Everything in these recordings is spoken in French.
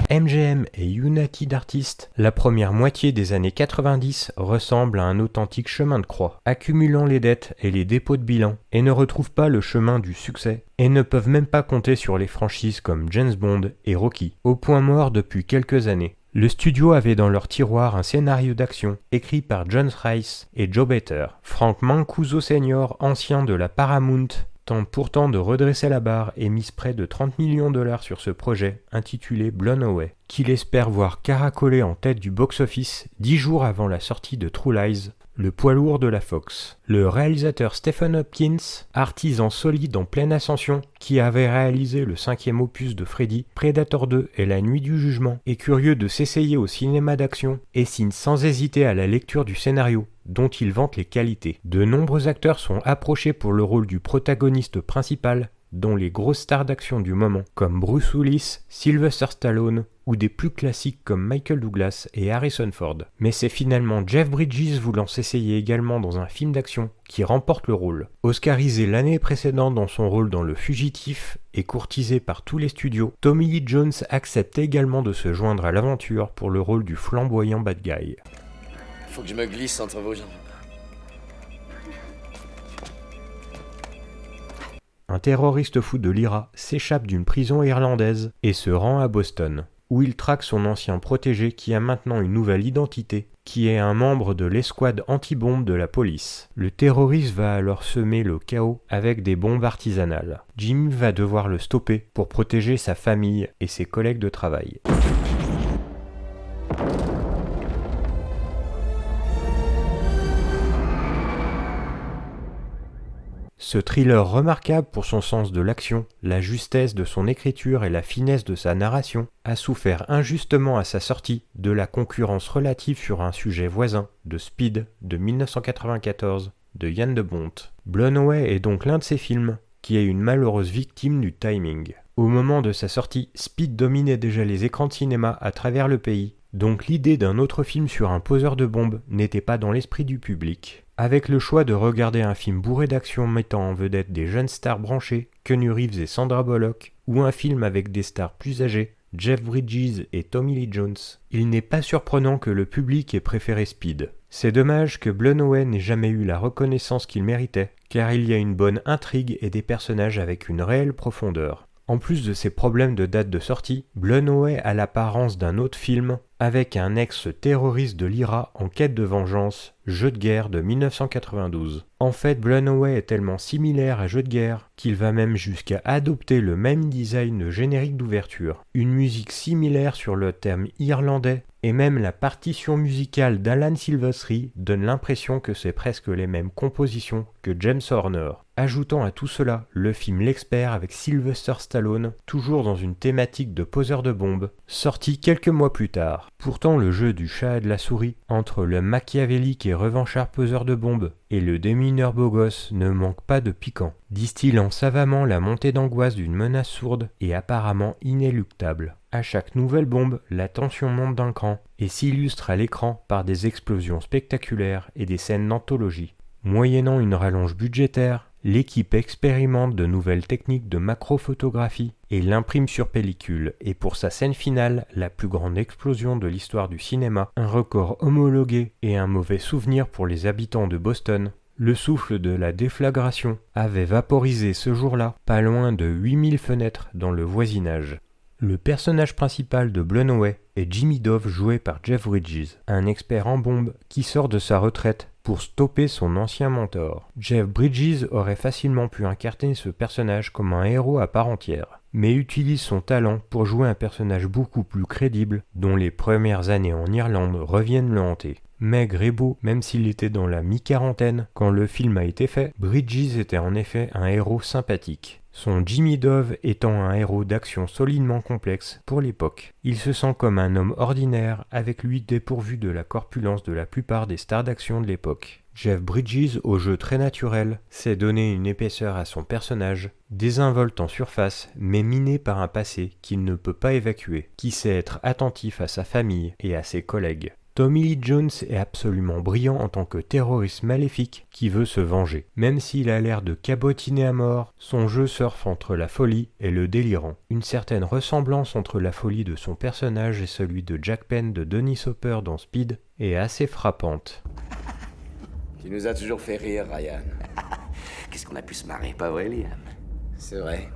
MGM et United Artists, la première moitié des années 90 ressemble à un authentique chemin de croix, accumulant les dettes et les dépôts de bilan, et ne retrouve pas le chemin du succès, et ne peuvent même pas compter sur les franchises comme James Bond et Rocky, au point mort depuis quelques années. Le studio avait dans leur tiroir un scénario d'action écrit par John Rice et Joe Better. Frank Mancuso Sr., ancien de la Paramount, tente pourtant de redresser la barre et mise près de 30 millions de dollars sur ce projet intitulé Blown Away, qu'il espère voir caracoler en tête du box-office 10 jours avant la sortie de True Lies, le poids lourd de la Fox. Le réalisateur Stephen Hopkins, artisan solide en pleine ascension, qui avait réalisé le 5e opus de Freddy, Predator 2 et La Nuit du Jugement, est curieux de s'essayer au cinéma d'action et signe sans hésiter à la lecture du scénario, dont il vante les qualités. De nombreux acteurs sont approchés pour le rôle du protagoniste principal, dont les grosses stars d'action du moment, comme Bruce Willis, Sylvester Stallone, ou des plus classiques comme Michael Douglas et Harrison Ford. Mais c'est finalement Jeff Bridges voulant s'essayer également dans un film d'action qui remporte le rôle. Oscarisé l'année précédente dans son rôle dans Le Fugitif et courtisé par tous les studios, Tommy Lee Jones accepte également de se joindre à l'aventure pour le rôle du flamboyant bad guy. Faut que je me glisse entre vos jambes. Un terroriste fou de l'IRA s'échappe d'une prison irlandaise et se rend à Boston, où il traque son ancien protégé qui a maintenant une nouvelle identité, qui est un membre de l'escouade anti-bombe de la police. Le terroriste va alors semer le chaos avec des bombes artisanales. Jimmy va devoir le stopper pour protéger sa famille et ses collègues de travail. Ce thriller remarquable pour son sens de l'action, la justesse de son écriture et la finesse de sa narration a souffert injustement à sa sortie de la concurrence relative sur un sujet voisin de Speed de 1994 de Jan de Bont. Blown Away est donc l'un de ces films qui est une malheureuse victime du timing. Au moment de sa sortie, Speed dominait déjà les écrans de cinéma à travers le pays, donc l'idée d'un autre film sur un poseur de bombes n'était pas dans l'esprit du public. Avec le choix de regarder un film bourré d'action mettant en vedette des jeunes stars branchées, Keanu Reeves et Sandra Bullock, ou un film avec des stars plus âgées, Jeff Bridges et Tommy Lee Jones, il n'est pas surprenant que le public ait préféré Speed. C'est dommage que Blown Away n'ait jamais eu la reconnaissance qu'il méritait, car il y a une bonne intrigue et des personnages avec une réelle profondeur. En plus de ses problèmes de date de sortie, Blown Away a l'apparence d'un autre film avec un ex-terroriste de l'IRA en quête de vengeance, Jeu de guerre de 1992. En fait, Blown Away est tellement similaire à Jeu de guerre qu'il va même jusqu'à adopter le même design de générique d'ouverture, une musique similaire sur le thème irlandais, et même la partition musicale d'Alan Silvestri donne l'impression que c'est presque les mêmes compositions que James Horner. Ajoutant à tout cela le film L'Expert avec Sylvester Stallone, toujours dans une thématique de poseur de bombes, sorti quelques mois plus tard. Pourtant le jeu du chat et de la souris, entre le machiavélique et revanchard peseur de bombes et le démineur beau gosse ne manque pas de piquant, distillant savamment la montée d'angoisse d'une menace sourde et apparemment inéluctable. À chaque nouvelle bombe, la tension monte d'un cran et s'illustre à l'écran par des explosions spectaculaires et des scènes d'anthologie. Moyennant une rallonge budgétaire, l'équipe expérimente de nouvelles techniques de macrophotographie et l'imprime sur pellicule, et pour sa scène finale, la plus grande explosion de l'histoire du cinéma, un record homologué et un mauvais souvenir pour les habitants de Boston. Le souffle de la déflagration avait vaporisé ce jour-là pas loin de 8000 fenêtres dans le voisinage. Le personnage principal de Blown Away est Jimmy Dove joué par Jeff Bridges, un expert en bombes qui sort de sa retraite pour stopper son ancien mentor. Jeff Bridges aurait facilement pu incarner ce personnage comme un héros à part entière, mais utilise son talent pour jouer un personnage beaucoup plus crédible dont les premières années en Irlande reviennent le hanter. Maigre et beau, même s'il était dans la mi-quarantaine quand le film a été fait, Bridges était en effet un héros sympathique. Son Jimmy Dove étant un héros d'action solidement complexe pour l'époque. Il se sent comme un homme ordinaire, avec lui dépourvu de la corpulence de la plupart des stars d'action de l'époque. Jeff Bridges, au jeu très naturel, sait donner une épaisseur à son personnage, désinvolte en surface, mais miné par un passé qu'il ne peut pas évacuer, qui sait être attentif à sa famille et à ses collègues. Tommy Lee Jones est absolument brillant en tant que terroriste maléfique qui veut se venger. Même s'il a l'air de cabotiner à mort, son jeu surfe entre la folie et le délirant. Une certaine ressemblance entre la folie de son personnage et celui de Jack Penn de Dennis Hopper dans Speed est assez frappante. Tu nous as toujours fait rire, Ryan. Qu'est-ce qu'on a pu se marrer, pas vrai, Liam? C'est vrai.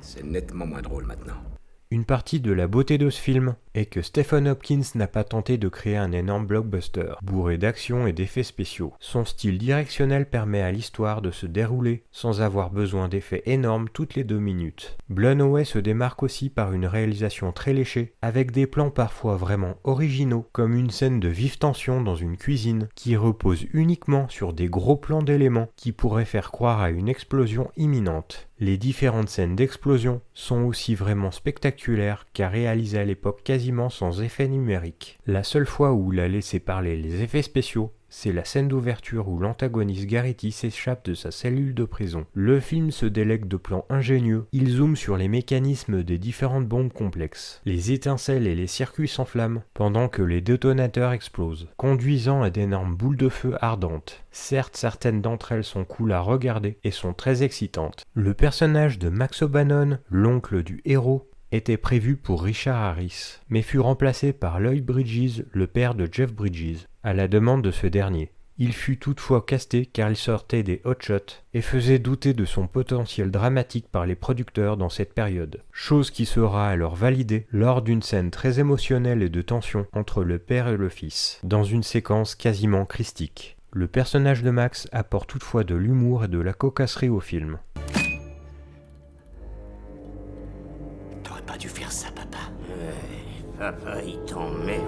C'est nettement moins drôle maintenant. Une partie de la beauté de ce film est que Stephen Hopkins n'a pas tenté de créer un énorme blockbuster, bourré d'action et d'effets spéciaux. Son style directionnel permet à l'histoire de se dérouler sans avoir besoin d'effets énormes toutes les 2 minutes. Blumhouse se démarque aussi par une réalisation très léchée, avec des plans parfois vraiment originaux, comme une scène de vive tension dans une cuisine, qui repose uniquement sur des gros plans d'éléments qui pourraient faire croire à une explosion imminente. Les différentes scènes d'explosion sont aussi vraiment spectaculaires car réalisées à l'époque quasiment sans effets numériques. La seule fois où il a laissé parler les effets spéciaux, c'est la scène d'ouverture où l'antagoniste Garrity s'échappe de sa cellule de prison. Le film se délègue de plans ingénieux, il zoome sur les mécanismes des différentes bombes complexes. Les étincelles et les circuits s'enflamment pendant que les détonateurs explosent, conduisant à d'énormes boules de feu ardentes. Certes, certaines d'entre elles sont cool à regarder et sont très excitantes. Le personnage de Max O'Bannon, l'oncle du héros, était prévu pour Richard Harris, mais fut remplacé par Lloyd Bridges, le père de Jeff Bridges, à la demande de ce dernier. Il fut toutefois casté car il sortait des Hot Shots et faisait douter de son potentiel dramatique par les producteurs dans cette période, chose qui sera alors validée lors d'une scène très émotionnelle et de tension entre le père et le fils, dans une séquence quasiment christique. Le personnage de Max apporte toutefois de l'humour et de la cocasserie au film. Pas dû faire ça, papa. Papa, il t'emmerde.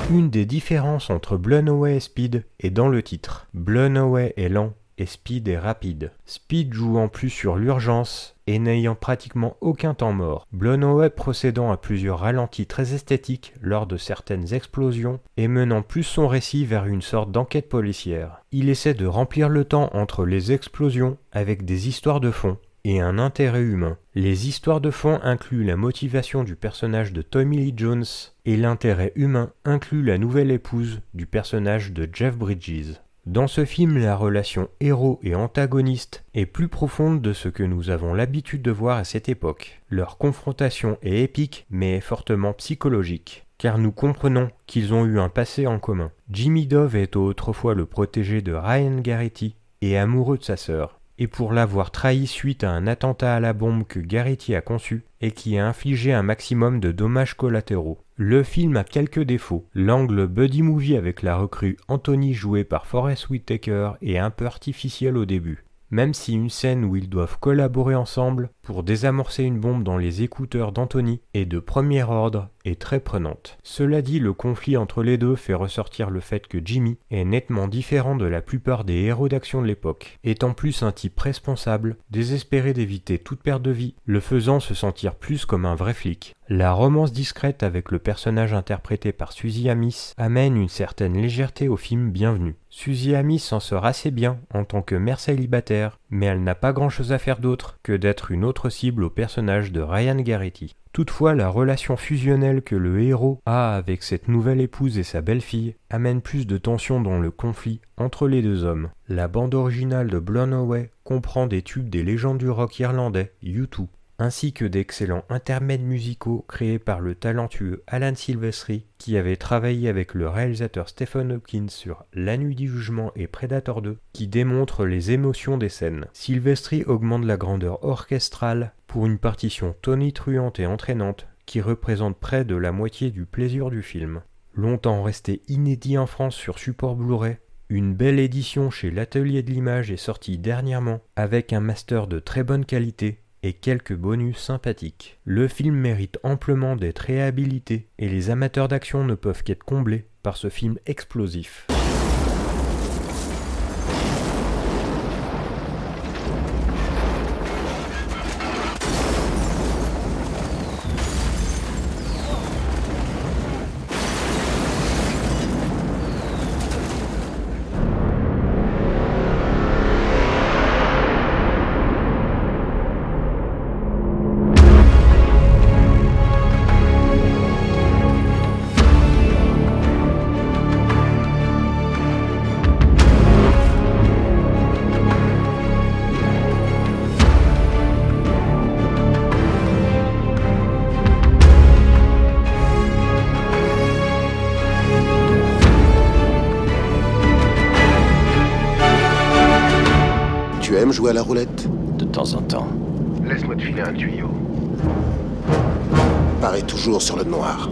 Une des différences entre Blumhouse et Speed est dans le titre. Blumhouse est lent et Speed est rapide. Speed joue en plus sur l'urgence et n'ayant pratiquement aucun temps mort. Blumhouse procédant à plusieurs ralentis très esthétiques lors de certaines explosions et menant plus son récit vers une sorte d'enquête policière. Il essaie de remplir le temps entre les explosions avec des histoires de fond et un intérêt humain. Les histoires de fond incluent la motivation du personnage de Tommy Lee Jones et l'intérêt humain inclut la nouvelle épouse du personnage de Jeff Bridges. Dans ce film, la relation héros et antagoniste est plus profonde de ce que nous avons l'habitude de voir à cette époque. Leur confrontation est épique mais est fortement psychologique, car nous comprenons qu'ils ont eu un passé en commun. Jimmy Dove est autrefois le protégé de Ryan Garrity et amoureux de sa sœur. Et pour l'avoir trahi suite à un attentat à la bombe que Garrity a conçu et qui a infligé un maximum de dommages collatéraux. Le film a quelques défauts. L'angle buddy movie avec la recrue Anthony jouée par Forest Whitaker est un peu artificiel au début. Même si une scène où ils doivent collaborer ensemble pour désamorcer une bombe dans les écouteurs d'Anthony est de premier ordre et très prenante. Cela dit, le conflit entre les deux fait ressortir le fait que Jimmy est nettement différent de la plupart des héros d'action de l'époque, étant plus un type responsable, désespéré d'éviter toute perte de vie, le faisant se sentir plus comme un vrai flic. La romance discrète avec le personnage interprété par Suzy Amis amène une certaine légèreté au film Bienvenue. Suzy Amis s'en sort assez bien en tant que mère célibataire, mais elle n'a pas grand chose à faire d'autre que d'être une autre cible au personnage de Ryan Garrity. Toutefois, la relation fusionnelle que le héros a avec cette nouvelle épouse et sa belle-fille amène plus de tension dans le conflit entre les deux hommes. La bande originale de Blumhouse comprend des tubes des légendes du rock irlandais, U2, ainsi que d'excellents intermèdes musicaux créés par le talentueux Alan Silvestri, qui avait travaillé avec le réalisateur Stephen Hopkins sur La Nuit du Jugement et Predator 2, qui démontrent les émotions des scènes. Silvestri augmente la grandeur orchestrale pour une partition tonitruante et entraînante qui représente près de la moitié du plaisir du film. Longtemps resté inédit en France sur support Blu-ray, une belle édition chez l'Atelier de l'Image est sortie dernièrement avec un master de très bonne qualité et quelques bonus sympathiques. Le film mérite amplement d'être réhabilité et les amateurs d'action ne peuvent qu'être comblés par ce film explosif. jouer à la roulette? De temps en temps. Laisse-moi te filer un tuyau. Parie toujours sur le noir.